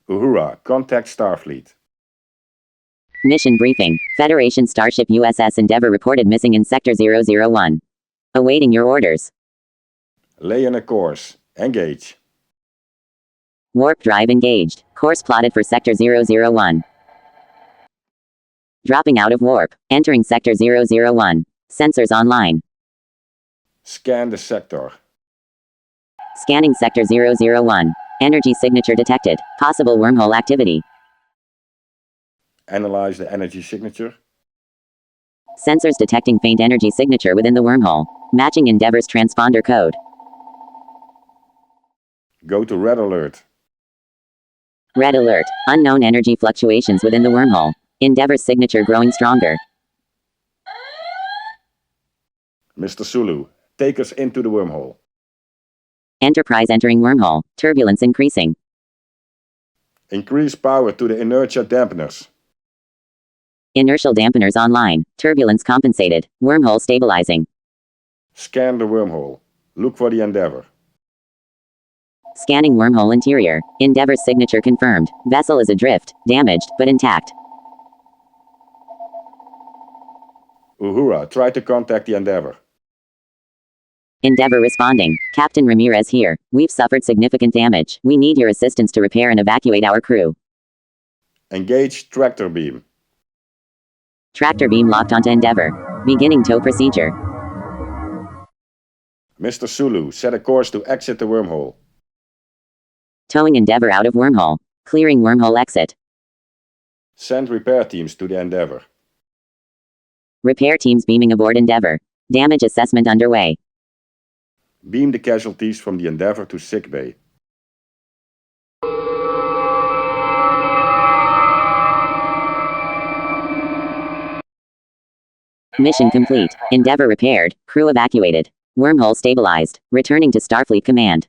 Uhura, contact Starfleet. Mission briefing. Federation starship USS Endeavour reported missing in Sector 001. Awaiting your orders. Lay in a course. Engage. Warp drive engaged. Course plotted for Sector 001. Dropping out of warp. Entering Sector 001. Sensors online. Scan the sector. Scanning Sector 001. Energy signature detected. Possible wormhole activity. Analyze the energy signature. Sensors detecting faint energy signature within the wormhole. Matching Endeavour's transponder code. Go to red alert. Red alert. Unknown energy fluctuations within the wormhole. Endeavour's signature growing stronger. Mr. Sulu, take us into the wormhole. Enterprise entering wormhole. Turbulence increasing. Increase power to the inertia dampeners. Inertial dampeners online. Turbulence compensated. Wormhole stabilizing. Scan the wormhole. Look for the Endeavour. Scanning wormhole interior. Endeavour's signature confirmed. Vessel is adrift, damaged, but intact. Uhura, try to contact the Endeavour. Endeavour responding. Captain Ramirez here. We've suffered significant damage. We need your assistance to repair and evacuate our crew. Engage tractor beam. Tractor beam locked onto Endeavour. Beginning tow procedure. Mr. Sulu, set a course to exit the wormhole. Towing Endeavour out of wormhole. Clearing wormhole exit. Send repair teams to the Endeavour. Repair teams beaming aboard Endeavour. Damage assessment underway. Beam the casualties from the Endeavour to sickbay. Mission complete. Endeavour repaired. Crew evacuated. Wormhole stabilized. Returning to Starfleet Command.